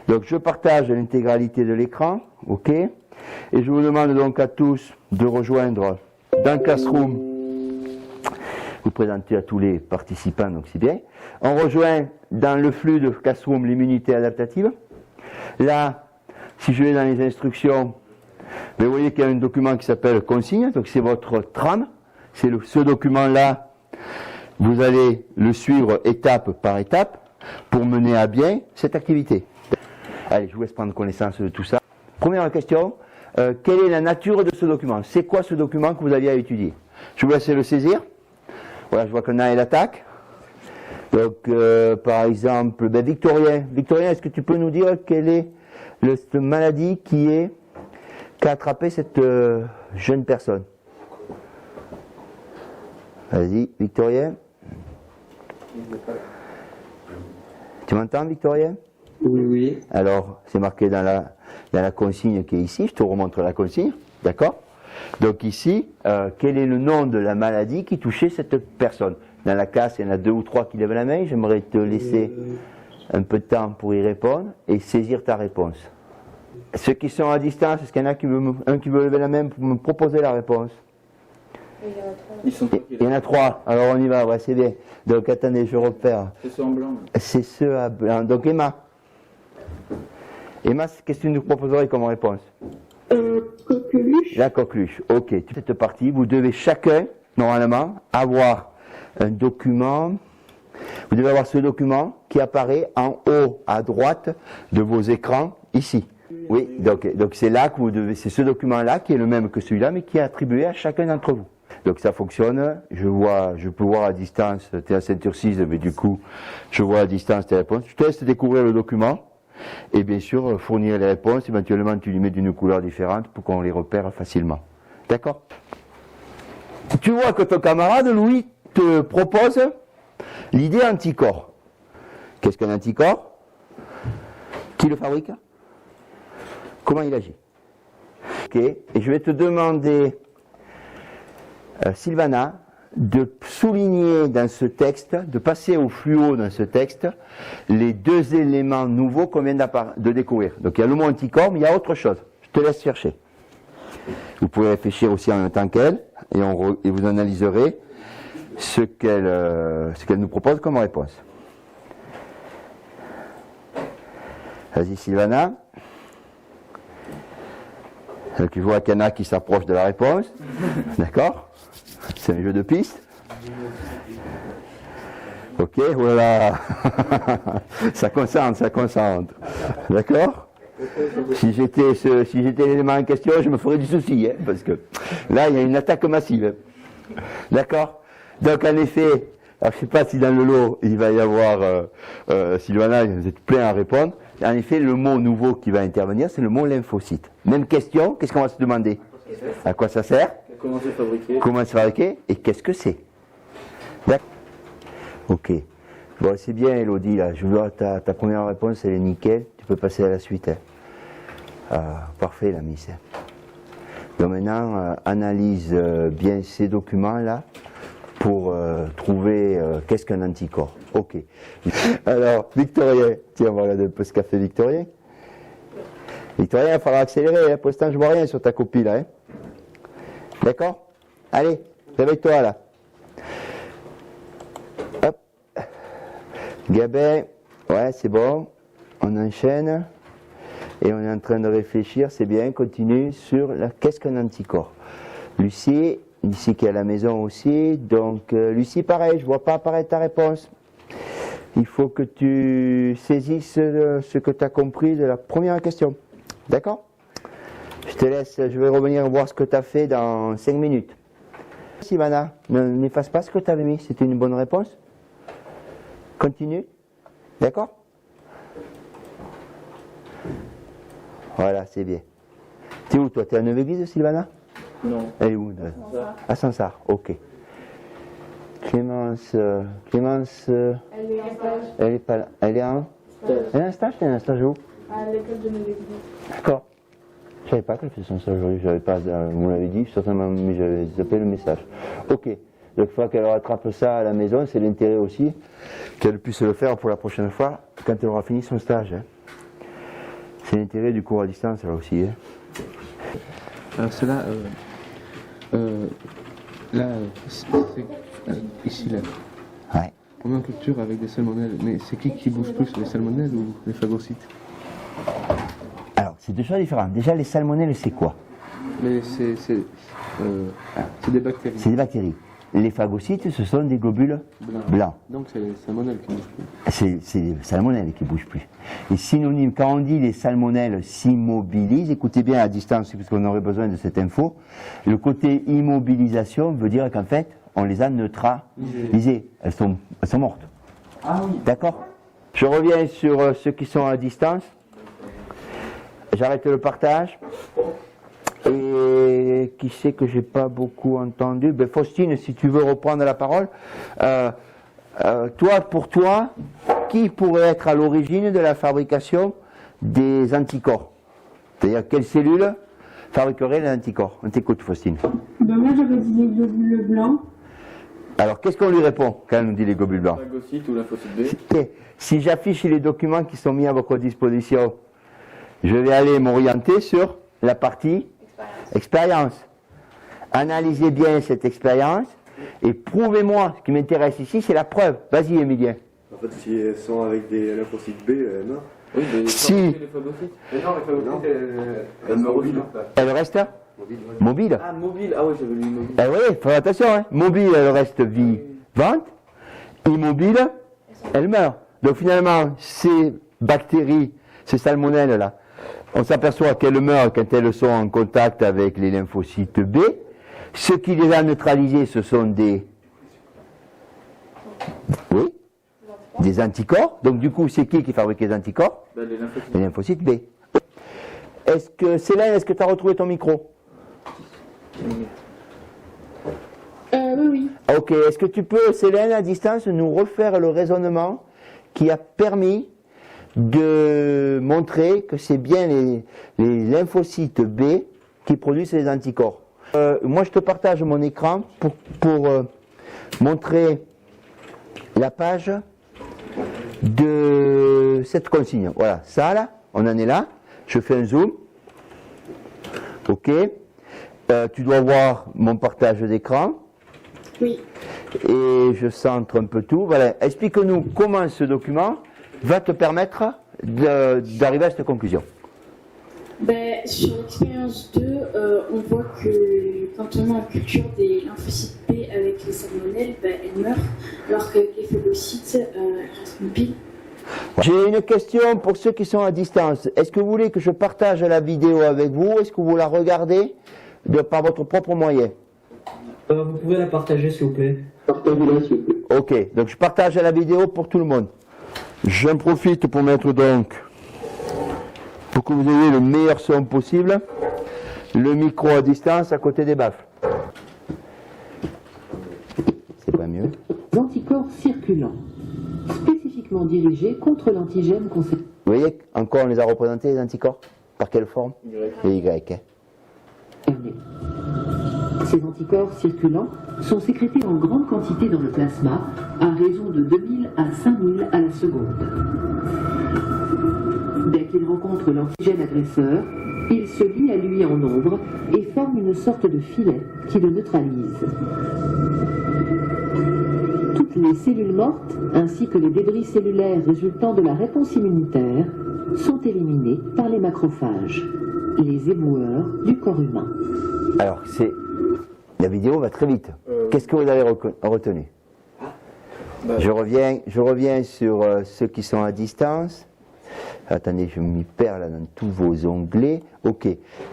Donc je partage l'intégralité de l'écran, ok. Et je vous demande donc à tous de rejoindre dans Classroom. Vous présentez à tous les participants, donc c'est bien. On rejoint dans le flux de Classroom l'immunité adaptative. Là, si je vais dans les instructions, vous voyez qu'il y a un document qui s'appelle consigne, donc c'est votre trame. C'est ce document-là, vous allez le suivre étape par étape pour mener à bien cette activité. Allez, je vous laisse prendre connaissance de tout ça. Première question, quelle est la nature de ce document? C'est quoi ce document que vous aviez à étudier? Je vous laisse le saisir. Voilà, je vois qu'on a l'attaque. Donc, par exemple, Victorien. Victorien, est-ce que tu peux nous dire quelle est cette maladie qui a attrapé cette jeune personne? Vas-y, Victorien. Tu m'entends, Victorien? Oui, oui. Alors, c'est marqué dans la consigne qui est ici. Je te remontre la consigne. D'accord? Donc ici, quel est le nom de la maladie qui touchait cette personne? Dans la classe, il y en a 2 ou 3 qui lèvent la main. J'aimerais te laisser un peu de temps pour y répondre et saisir ta réponse. Ceux qui sont à distance, est-ce qu'il y en a qui veut lever la main pour me proposer la réponse? Il y en a 3. Alors on y va, ouais, c'est bien. Donc attendez, je repère. C'est ceux en blanc. C'est ceux à blanc. Donc Emma. Emma, qu'est-ce que tu nous proposerais comme réponse? Coqueluche. La coqueluche. Ok. Cette partie, vous devez chacun, normalement, avoir un document. Vous devez avoir ce document qui apparaît en haut à droite de vos écrans, ici. Oui, donc c'est là que vous devez, c'est ce document-là qui est le même que celui-là, mais qui est attribué à chacun d'entre vous. Donc ça fonctionne, je peux voir à distance, tu es à Saint-Urcise, mais du coup, je vois à distance tes réponses. Je te laisse découvrir le document, et bien sûr, fournir les réponses, éventuellement tu lui mets d'une couleur différente pour qu'on les repère facilement. D'accord? Tu vois que ton camarade, Louis, te propose l'idée anticorps. Qu'est-ce qu'un anticorps? Qui le fabrique? Comment il agit? Ok, et je vais te demander, Sylvana, de souligner dans ce texte, de passer au fluo dans ce texte, les 2 éléments nouveaux qu'on vient de découvrir. Donc il y a le mot anticorps, mais il y a autre chose. Je te laisse chercher. Vous pouvez réfléchir aussi en même temps qu'elle, et vous analyserez ce qu'elle nous propose comme réponse. Vas-y Sylvana. Tu vois qu'il y en a qui s'approchent de la réponse. D'accord? C'est un jeu de piste. Ok, voilà. Ça concentre. D'accord? Si j'étais l'élément en question, je me ferais du souci, hein, parce que là, il y a une attaque massive. D'accord? Donc, en effet, alors, je ne sais pas si dans le lot, il va y avoir, Sylvana, vous êtes plein à répondre. En effet, le mot nouveau qui va intervenir, c'est le mot lymphocyte. Même question, qu'est-ce qu'on va se demander? À quoi ça sert? Comment c'est fabriqué? Comment c'est fabriqué? Et qu'est-ce que c'est? D'accord? Ok. Bon, c'est bien, Elodie, là. Je vois ta première réponse, elle est nickel. Tu peux passer à la suite. Hein. Ah, parfait, la miss. Donc maintenant, analyse bien ces documents-là pour trouver qu'est-ce qu'un anticorps. Ok. Alors, Victorien, tiens, on va regarder un peu ce qu'a fait Victorien. Victorien, il faudra accélérer, hein. Pour l'instant, je vois rien sur ta copie, là. Hein. D'accord? Allez, réveille-toi, là. Hop. Gabin, ouais, c'est bon. On enchaîne. Et on est en train de réfléchir, c'est bien, continue sur qu'est-ce qu'un anticorps. Lucie qui est à la maison aussi. Donc, Lucie, pareil, je ne vois pas apparaître ta réponse. Il faut que tu saisisses ce que tu as compris de la première question. D'accord? Je te laisse, je vais revenir voir ce que tu as fait dans 5 minutes. Sylvana, n'efface pas ce que tu avais mis, c'était une bonne réponse. Continue. D'accord? Voilà, c'est bien. T'es où toi? T'es à Neuve-Église, Sylvana? Non. Elle est où? À Sansard, ok. Clémence, Elle est en stage. elle est pas là. Elle est en stage? T'es en stage où? À l'école de Neuve-Église. D'accord. Je savais pas qu'elle faisait son stage aujourd'hui, j'avais pas, vous l'avez dit, certainement, mais j'avais zappé le message. Ok. Donc il faut qu'elle rattrape ça à la maison, c'est l'intérêt aussi, qu'elle puisse le faire pour la prochaine fois, quand elle aura fini son stage. Hein. C'est l'intérêt du cours à distance là aussi. Hein. Alors cela, là, c'est ici là. Ouais. On met en culture avec des salmonelles, mais c'est qui bouge plus, les salmonelles ou les phagocytes? Alors, c'est deux choses différentes. Déjà, les salmonelles, c'est quoi? Mais c'est des bactéries. C'est des bactéries. Les phagocytes, ce sont des globules blancs. Donc c'est les salmonelles qui bougent plus. C'est les salmonelles qui ne bougent plus. Et synonyme, quand on dit les salmonelles s'immobilisent, écoutez bien à distance, puisqu'on aurait besoin de cette info, le côté immobilisation veut dire qu'en fait, on les a neutralisées. Elles sont mortes. Ah oui. D'accord? Je reviens sur ceux qui sont à distance. J'arrête le partage. Et qui sait que j'ai pas beaucoup entendu? Ben Faustine, si tu veux reprendre la parole. Pour toi, qui pourrait être à l'origine de la fabrication des anticorps? C'est-à-dire quelle cellule fabriquerait les anticorps? On t'écoute, Faustine. Ben moi j'avais dit les globules blancs. Alors qu'est-ce qu'on lui répond quand elle nous dit les globules blancs? Phagocyte ou lymphocyte B. Ok. Si j'affiche les documents qui sont mis à votre disposition, je vais aller m'orienter sur la partie expérience. Analysez bien cette expérience et prouvez-moi, ce qui m'intéresse ici, c'est la preuve. Vas-y, Emilien. En fait, si elles sont avec des lymphocytes B, elles meurent. Oui, mais Si. les phagocytes. Mais non, les phagocytes, elles meurent aussi. Elle reste mobile. Ah, mobile. Ah oui, j'avais lu mobile. Eh oui, fais attention, hein. Mobile, elle reste vivante. Immobile, elle meurt. Donc finalement, ces bactéries, ces salmonelles-là, on s'aperçoit qu'elles meurent quand elles sont en contact avec les lymphocytes B. Ce qui les a neutralisés, ce sont des anticorps. Donc du coup, c'est qui fabrique les anticorps? Ben, les lymphocytes. Les lymphocytes B. Célène, est-ce que tu as retrouvé ton micro? Oui. Ok, est-ce que tu peux, Célène, à distance, nous refaire le raisonnement qui a permis de montrer que c'est bien les lymphocytes B qui produisent les anticorps? Moi, je te partage mon écran pour montrer la page de cette consigne. Voilà, ça là, on en est là. Je fais un zoom. Ok. Tu dois voir mon partage d'écran. Oui. Et je centre un peu tout. Voilà. Explique-nous comment ce document va te permettre d'arriver à cette conclusion. Ben, sur l'expérience 2, on voit que quand on met en culture des lymphocytes B avec les salmonelles, ben, elles meurent, alors qu'avec les phagocytes, elles restent mobiles. J'ai une question pour ceux qui sont à distance. Est-ce que vous voulez que je partage la vidéo avec vous? Est-ce que vous la regardez par votre propre moyen? Vous pouvez la partager s'il vous plaît. Partagez-la, s'il vous plaît. Ok, donc je partage la vidéo pour tout le monde. J'en profite pour mettre donc, pour que vous ayez le meilleur son possible, le micro à distance à côté des baffes. C'est pas mieux. Anticorps circulants, spécifiquement dirigés contre l'antigène concerné. Vous voyez, encore on les a représentés, les anticorps? Par quelle forme? Les Y. Hein. Ces anticorps circulants sont sécrétés en grande quantité dans le plasma, à raison de 2000 à 5000 à la seconde. Dès qu'il rencontre l'antigène agresseur, il se lie à lui en nombre et forme une sorte de filet qui le neutralise. Toutes les cellules mortes, ainsi que les débris cellulaires résultant de la réponse immunitaire, sont éliminés par les macrophages, les éboueurs du corps humain. Alors, la vidéo va très vite. Qu'est-ce que vous avez retenu? Je reviens sur ceux qui sont à distance. Attendez, je m'y perds là dans tous vos onglets. Ok,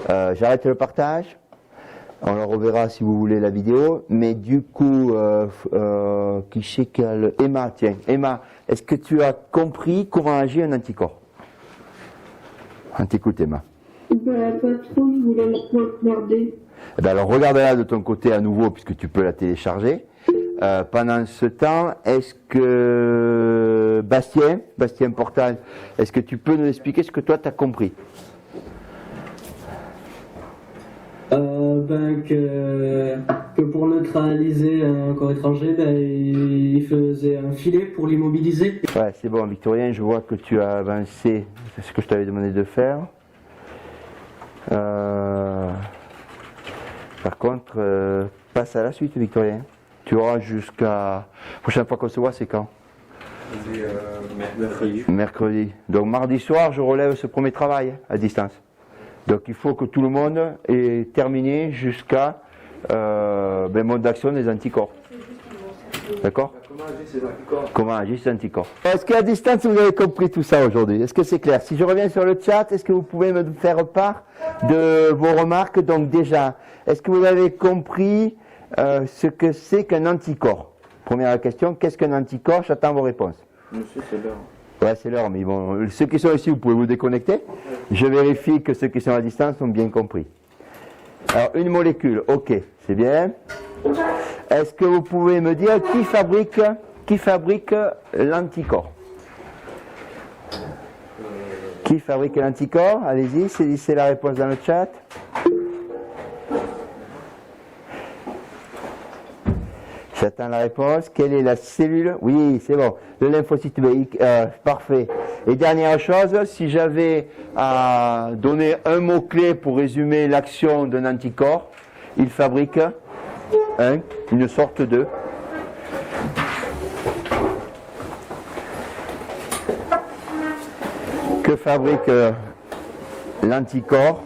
j'arrête le partage. On le reverra si vous voulez la vidéo. Mais du coup, qui sait quel... Emma, tiens. Emma, est-ce que tu as compris comment agit un anticorps? On t'écoute, Emma. Ben, pas trop, je voulais la regarder. Eh bien, alors regarde-la de ton côté à nouveau puisque tu peux la télécharger. Pendant ce temps, est-ce que Bastien Portal, est-ce que tu peux nous expliquer ce que toi tu as compris? Ben que que pour neutraliser un corps étranger, il faisait un filet pour l'immobiliser. Ouais, c'est bon, Victorien, je vois que tu as avancé. C'est ce que je t'avais demandé de faire. Par contre, passe à la suite, Victorien. Tu auras jusqu'à... La prochaine fois qu'on se voit, c'est quand? Mercredi. Mercredi. Donc mardi soir, je relève ce premier travail à distance. Donc il faut que tout le monde ait terminé jusqu'à mode d'action des anticorps. D'accord? Comment agissent ces anticorps? Est-ce qu'à distance vous avez compris tout ça aujourd'hui? Est-ce que c'est clair? Si je reviens sur le chat, est-ce que vous pouvez me faire part de vos remarques? Donc déjà, est-ce que vous avez compris ce que c'est qu'un anticorps? Première question, qu'est-ce qu'un anticorps? J'attends vos réponses. Monsieur, c'est l'heure. Ouais, c'est l'heure, mais bon, ceux qui sont ici, vous pouvez vous déconnecter. Je vérifie que ceux qui sont à distance ont bien compris. Alors, une molécule, ok, c'est bien. Est-ce que vous pouvez me dire qui fabrique l'anticorps? Qui fabrique l'anticorps? Allez-y, c'est la réponse dans le chat. J'attends la réponse. Quelle est la cellule? Oui, c'est bon. Le lymphocyte B, parfait. Et dernière chose, si j'avais à donner un mot-clé pour résumer l'action d'un anticorps, il fabrique une sorte de... Que fabrique l'anticorps?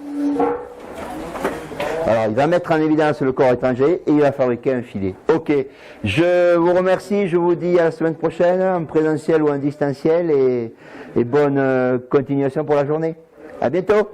Alors, il va mettre en évidence le corps étranger et il va fabriquer un filet. Ok, je vous remercie, je vous dis à la semaine prochaine, en présentiel ou en distanciel, et bonne continuation pour la journée. À bientôt.